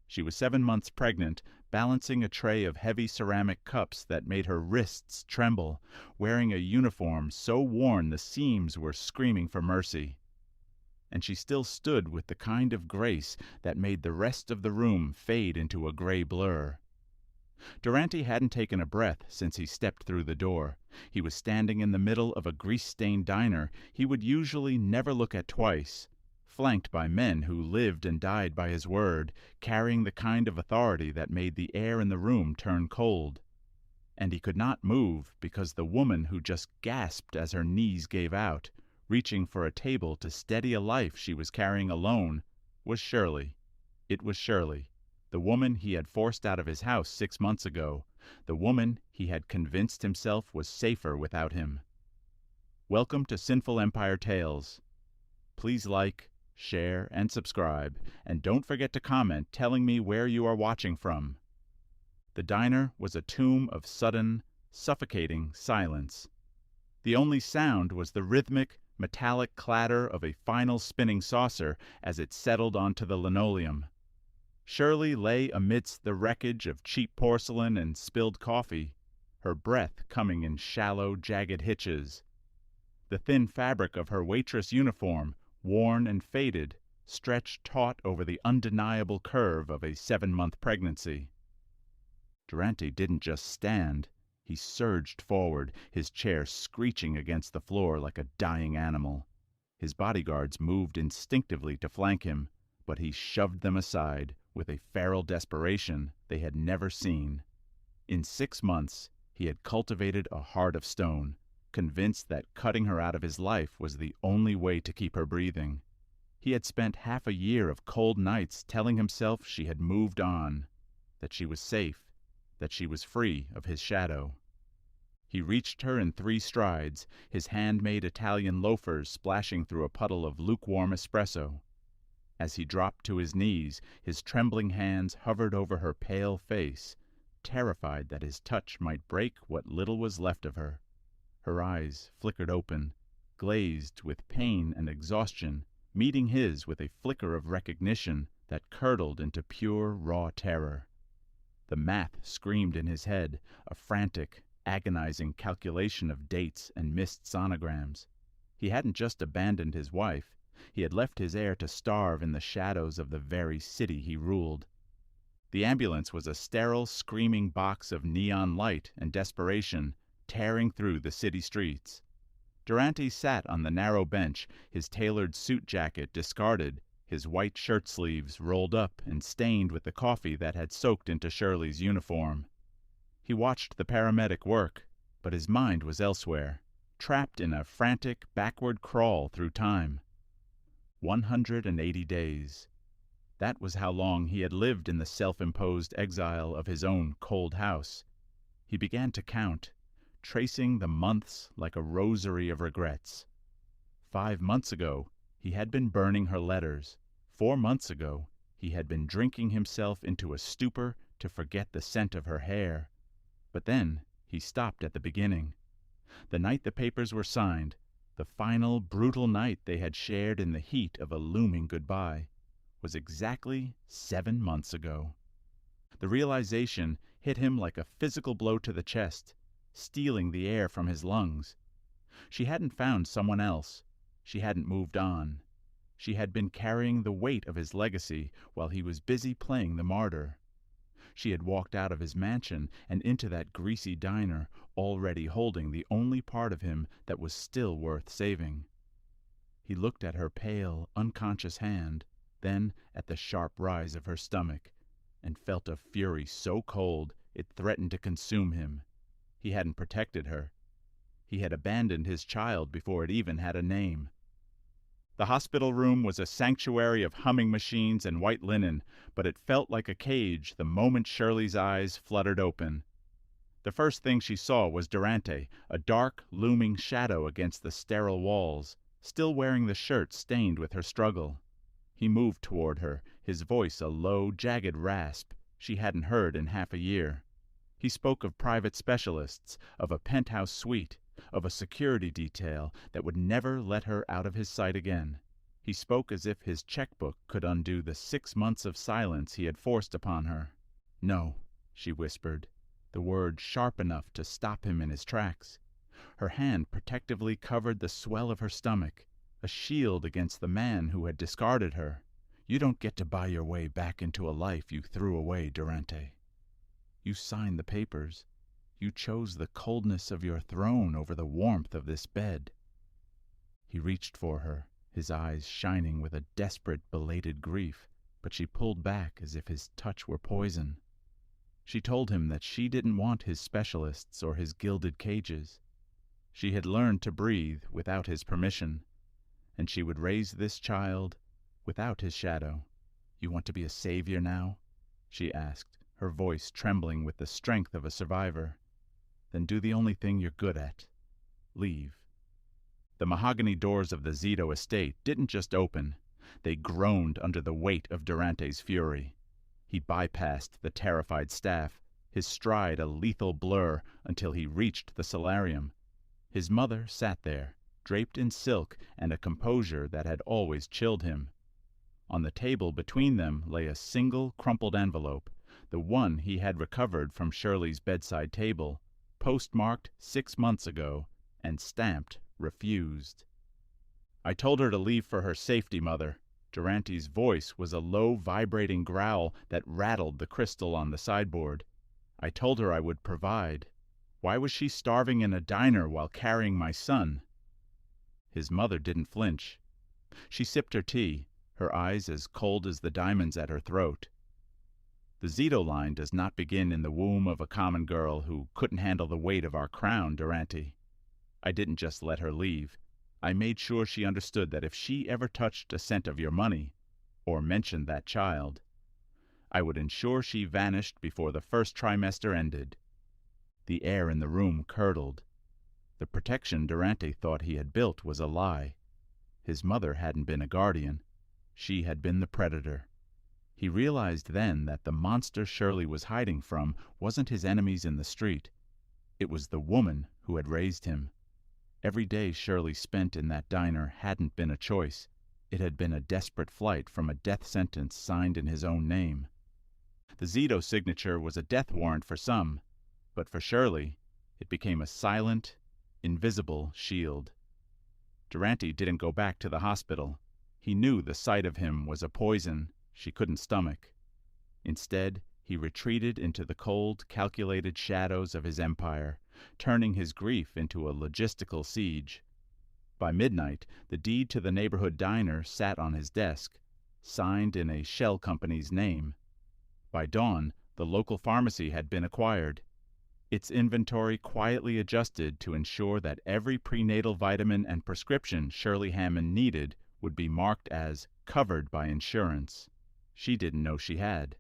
She was 7 months pregnant, balancing a tray of heavy ceramic cups that made her wrists tremble, wearing a uniform so worn the seams were screaming for mercy. And she still stood with the kind of grace that made the rest of the room fade into a gray blur. Durante hadn't taken a breath since he stepped through the door. He was standing in the middle of a grease-stained diner he would usually never look at twice, flanked by men who lived and died by his word, carrying the kind of authority that made the air in the room turn cold. And he could not move because the woman who just gasped as her knees gave out, reaching for a table to steady a life she was carrying alone, was Shirley. It was Shirley, the woman he had forced out of his house 6 months ago, the woman he had convinced himself was safer without him. Welcome to Sinful Empire Tales. Please like, share, and subscribe, and don't forget to comment telling me where you are watching from. The diner was a tomb of sudden, suffocating silence. The only sound was the rhythmic, metallic clatter of a final spinning saucer as it settled onto the linoleum. Shirley lay amidst the wreckage of cheap porcelain and spilled coffee, her breath coming in shallow, jagged hitches. The thin fabric of her waitress uniform, worn and faded, stretched taut over the undeniable curve of a 7-month pregnancy. Durante didn't just stand. He surged forward, his chair screeching against the floor like a dying animal. His bodyguards moved instinctively to flank him, but he shoved them aside with a feral desperation they had never seen. In 6 months, he had cultivated a heart of stone, convinced that cutting her out of his life was the only way to keep her breathing. He had spent half a year of cold nights telling himself she had moved on, that she was safe, that she was free of his shadow. He reached her in 3 strides, his handmade Italian loafers splashing through a puddle of lukewarm espresso. As he dropped to his knees, his trembling hands hovered over her pale face, terrified that his touch might break what little was left of her. Her eyes flickered open, glazed with pain and exhaustion, meeting his with a flicker of recognition that curdled into pure, raw terror. The math screamed in his head, a frantic, agonizing calculation of dates and missed sonograms. He hadn't just abandoned his wife. He had left his heir to starve in the shadows of the very city he ruled. The ambulance was a sterile, screaming box of neon light and desperation, tearing through the city streets. Durante sat on the narrow bench, his tailored suit jacket discarded, his white shirt sleeves rolled up and stained with the coffee that had soaked into Shirley's uniform. He watched the paramedic work, but his mind was elsewhere, trapped in a frantic, backward crawl through time. 180 days. That was how long he had lived in the self-imposed exile of his own cold house. He began to count, tracing the months like a rosary of regrets. 5 months ago, he had been burning her letters. 4 months ago, he had been drinking himself into a stupor to forget the scent of her hair. But then he stopped at the beginning. The night the papers were signed, the final, brutal night they had shared in the heat of a looming goodbye, was exactly 7 months ago. The realization hit him like a physical blow to the chest, stealing the air from his lungs. She hadn't found someone else. She hadn't moved on. She had been carrying the weight of his legacy while he was busy playing the martyr. She had walked out of his mansion and into that greasy diner, already holding the only part of him that was still worth saving. He looked at her pale, unconscious hand, then at the sharp rise of her stomach, and felt a fury so cold it threatened to consume him. He hadn't protected her. He had abandoned his child before it even had a name. The hospital room was a sanctuary of humming machines and white linen, but it felt like a cage the moment Shirley's eyes fluttered open. The first thing she saw was Durante, a dark, looming shadow against the sterile walls, still wearing the shirt stained with her struggle. He moved toward her, his voice a low, jagged rasp she hadn't heard in half a year. He spoke of private specialists, of a penthouse suite, of a security detail that would never let her out of his sight again. He spoke as if his checkbook could undo the 6 months of silence he had forced upon her. "No," she whispered, the word sharp enough to stop him in his tracks. Her hand protectively covered the swell of her stomach, a shield against the man who had discarded her. "You don't get to buy your way back into a life you threw away, Durante. You signed the papers. You chose the coldness of your throne over the warmth of this bed." He reached for her, his eyes shining with a desperate, belated grief, but she pulled back as if his touch were poison. She told him that she didn't want his specialists or his gilded cages. She had learned to breathe without his permission, and she would raise this child without his shadow. "You want to be a savior now?" she asked, her voice trembling with the strength of a survivor. "Then do the only thing you're good at. Leave." The mahogany doors of the Zito estate didn't just open. They groaned under the weight of Durante's fury. He bypassed the terrified staff, his stride a lethal blur until he reached the solarium. His mother sat there, draped in silk and a composure that had always chilled him. On the table between them lay a single crumpled envelope, the one he had recovered from Shirley's bedside table, postmarked 6 months ago, and stamped refused. "I told her to leave for her safety, Mother." Durante's voice was a low, vibrating growl that rattled the crystal on the sideboard. "I told her I would provide. Why was she starving in a diner while carrying my son?" His mother didn't flinch. She sipped her tea, her eyes as cold as the diamonds at her throat. "The Zito line does not begin in the womb of a common girl who couldn't handle the weight of our crown, Durante. I didn't just let her leave. I made sure she understood that if she ever touched a cent of your money, or mentioned that child, I would ensure she vanished before the first trimester ended." The air in the room curdled. The protection Durante thought he had built was a lie. His mother hadn't been a guardian. She had been the predator. He realized then that the monster Shirley was hiding from wasn't his enemies in the street. It was the woman who had raised him. Every day Shirley spent in that diner hadn't been a choice. It had been a desperate flight from a death sentence signed in his own name. The Zito signature was a death warrant for some, but for Shirley, it became a silent, invisible shield. Durante didn't go back to the hospital. He knew the sight of him was a poison she couldn't stomach. Instead, he retreated into the cold, calculated shadows of his empire, turning his grief into a logistical siege. By midnight, the deed to the neighborhood diner sat on his desk, signed in a shell company's name. By dawn, the local pharmacy had been acquired, its inventory quietly adjusted to ensure that every prenatal vitamin and prescription Shirley Hammond needed would be marked as covered by insurance. She didn't know she had.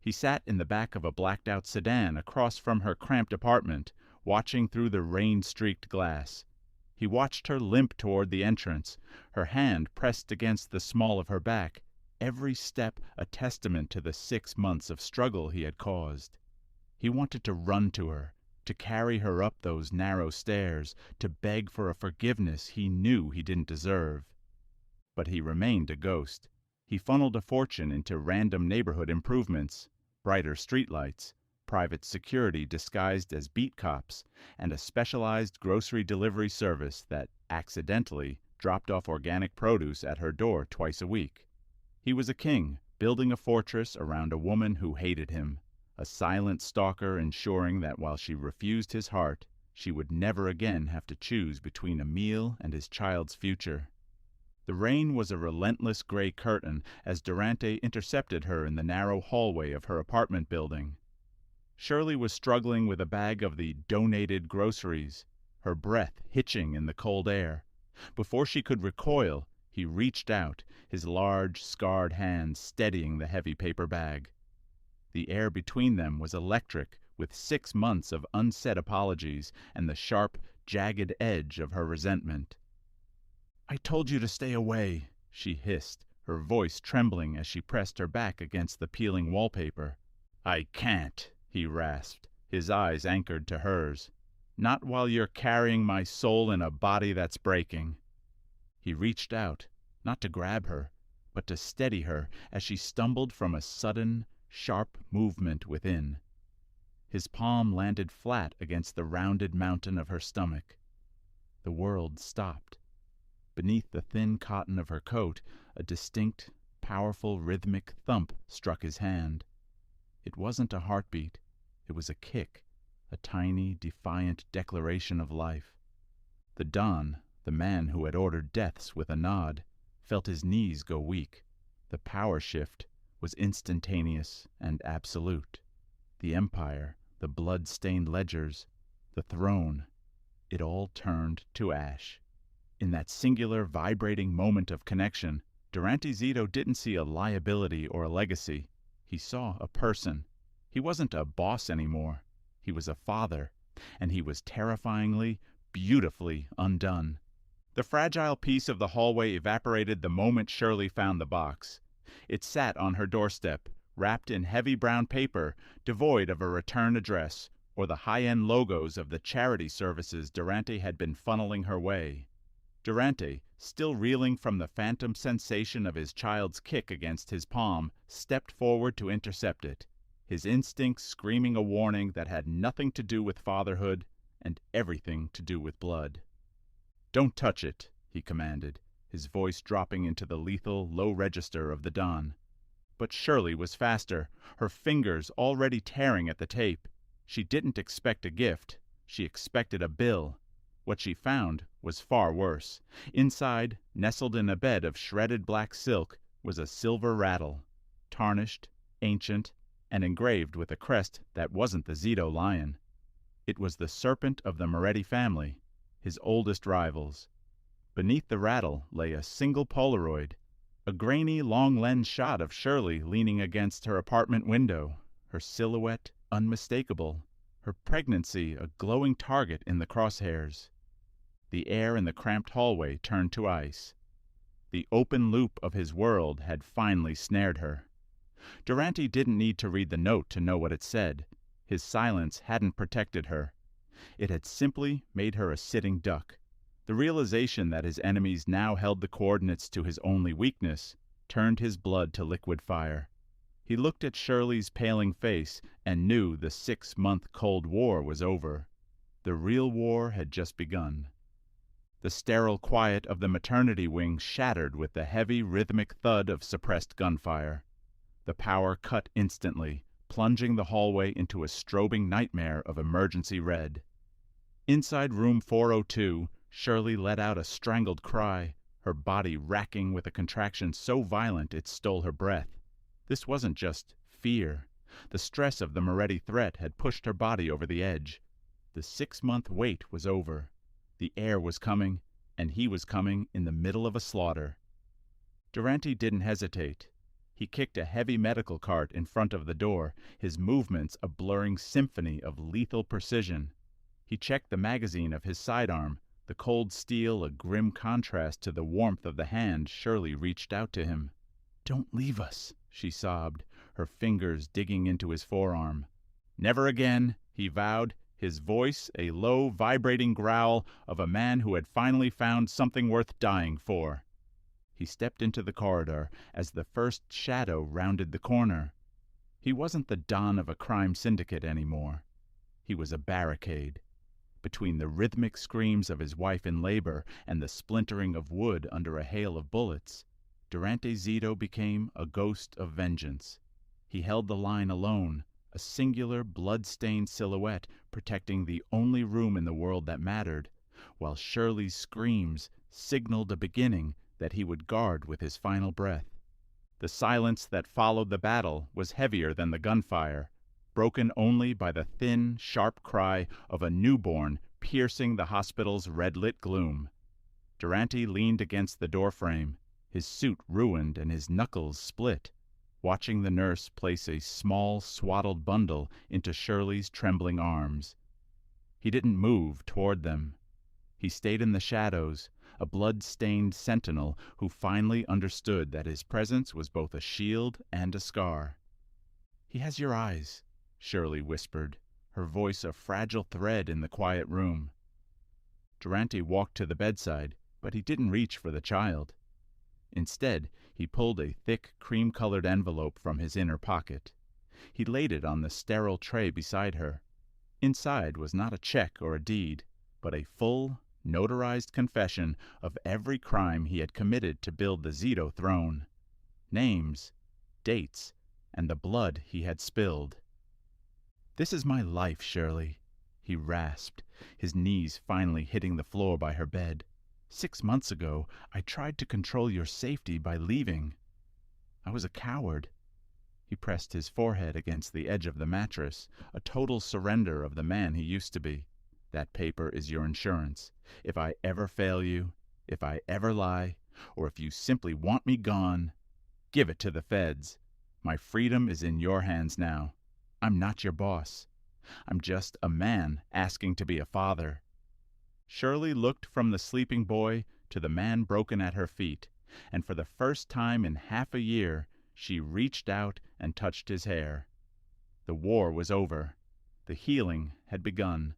He sat in the back of a blacked-out sedan across from her cramped apartment, watching through the rain-streaked glass. He watched her limp toward the entrance, her hand pressed against the small of her back, every step a testament to the 6 months of struggle he had caused. He wanted to run to her, to carry her up those narrow stairs, to beg for a forgiveness he knew he didn't deserve. But he remained a ghost. He funneled a fortune into random neighborhood improvements, brighter streetlights, private security disguised as beat cops, and a specialized grocery delivery service that accidentally dropped off organic produce at her door twice a week. He was a king, building a fortress around a woman who hated him, a silent stalker ensuring that while she refused his heart, she would never again have to choose between a meal and his child's future. The rain was a relentless gray curtain as Durante intercepted her in the narrow hallway of her apartment building. Shirley was struggling with a bag of the donated groceries, her breath hitching in the cold air. Before she could recoil, he reached out, his large, scarred hands steadying the heavy paper bag. The air between them was electric, with 6 months of unsaid apologies and the sharp, jagged edge of her resentment. "I told you to stay away," she hissed, her voice trembling as she pressed her back against the peeling wallpaper. "I can't," he rasped, his eyes anchored to hers. "Not while you're carrying my soul in a body that's breaking." He reached out, not to grab her, but to steady her as she stumbled from a sudden, sharp movement within. His palm landed flat against the rounded mountain of her stomach. The world stopped. Beneath the thin cotton of her coat, a distinct, powerful rhythmic thump struck his hand. It wasn't a heartbeat. It was a kick, a tiny, defiant declaration of life. The Don, the man who had ordered deaths with a nod, felt his knees go weak. The power shift was instantaneous and absolute. The empire, the blood-stained ledgers, the throne, it all turned to ash. In that singular, vibrating moment of connection, Durante Zito didn't see a liability or a legacy. He saw a person. He wasn't a boss anymore. He was a father, and he was terrifyingly, beautifully undone. The fragile peace of the hallway evaporated the moment Shirley found the box. It sat on her doorstep, wrapped in heavy brown paper, devoid of a return address or the high-end logos of the charity services Durante had been funneling her way. Durante, still reeling from the phantom sensation of his child's kick against his palm, stepped forward to intercept it, his instincts screaming a warning that had nothing to do with fatherhood and everything to do with blood. "Don't touch it," he commanded, his voice dropping into the lethal, low register of the Don. But Shirley was faster, her fingers already tearing at the tape. She didn't expect a gift. She expected a bill. What she found was far worse. Inside, nestled in a bed of shredded black silk, was a silver rattle, tarnished, ancient, and engraved with a crest that wasn't the Zito lion. It was the serpent of the Moretti family, his oldest rivals. Beneath the rattle lay a single Polaroid, a grainy, long-lens shot of Shirley leaning against her apartment window, her silhouette unmistakable, her pregnancy a glowing target in the crosshairs. The air in the cramped hallway turned to ice. The open loop of his world had finally snared her. Durante didn't need to read the note to know what it said. His silence hadn't protected her. It had simply made her a sitting duck. The realization that his enemies now held the coordinates to his only weakness turned his blood to liquid fire. He looked at Shirley's paling face and knew the 6-month Cold War was over. The real war had just begun. The sterile quiet of the maternity wing shattered with the heavy rhythmic thud of suppressed gunfire. The power cut instantly, plunging the hallway into a strobing nightmare of emergency red. Inside room 402, Shirley let out a strangled cry, her body racking with a contraction so violent it stole her breath. This wasn't just fear. The stress of the Moretti threat had pushed her body over the edge. The 6-month wait was over. The heir was coming, and he was coming in the middle of a slaughter. Durante didn't hesitate. He kicked a heavy medical cart in front of the door, his movements a blurring symphony of lethal precision. He checked the magazine of his sidearm, the cold steel a grim contrast to the warmth of the hand Shirley reached out to him. "Don't leave us," she sobbed, her fingers digging into his forearm. "Never again," he vowed, his voice a low, vibrating growl of a man who had finally found something worth dying for. He stepped into the corridor as the first shadow rounded the corner. He wasn't the Don of a crime syndicate anymore. He was a barricade. Between the rhythmic screams of his wife in labor and the splintering of wood under a hail of bullets, Durante Zito became a ghost of vengeance. He held the line alone, a singular blood-stained silhouette protecting the only room in the world that mattered, while Shirley's screams signaled a beginning that he would guard with his final breath. The silence that followed the battle was heavier than the gunfire, broken only by the thin, sharp cry of a newborn piercing the hospital's red-lit gloom. Durante leaned against the doorframe, his suit ruined and his knuckles split, watching the nurse place a small, swaddled bundle into Shirley's trembling arms. He didn't move toward them. He stayed in the shadows, a blood-stained sentinel who finally understood that his presence was both a shield and a scar. "He has your eyes," Shirley whispered, her voice a fragile thread in the quiet room. Durante walked to the bedside, but he didn't reach for the child. Instead, he pulled a thick, cream-colored envelope from his inner pocket. He laid it on the sterile tray beside her. Inside was not a check or a deed, but a full, notarized confession of every crime he had committed to build the Zito throne. Names, dates, and the blood he had spilled. "This is my life, Shirley," he rasped, his knees finally hitting the floor by her bed. "6 months ago, I tried to control your safety by leaving. I was a coward." He pressed his forehead against the edge of the mattress, a total surrender of the man he used to be. "That paper is your insurance. If I ever fail you, if I ever lie, or if you simply want me gone, give it to the feds. My freedom is in your hands now. I'm not your boss. I'm just a man asking to be a father." Shirley looked from the sleeping boy to the man broken at her feet, and for the first time in half a year she reached out and touched his hair. The war was over. The healing had begun.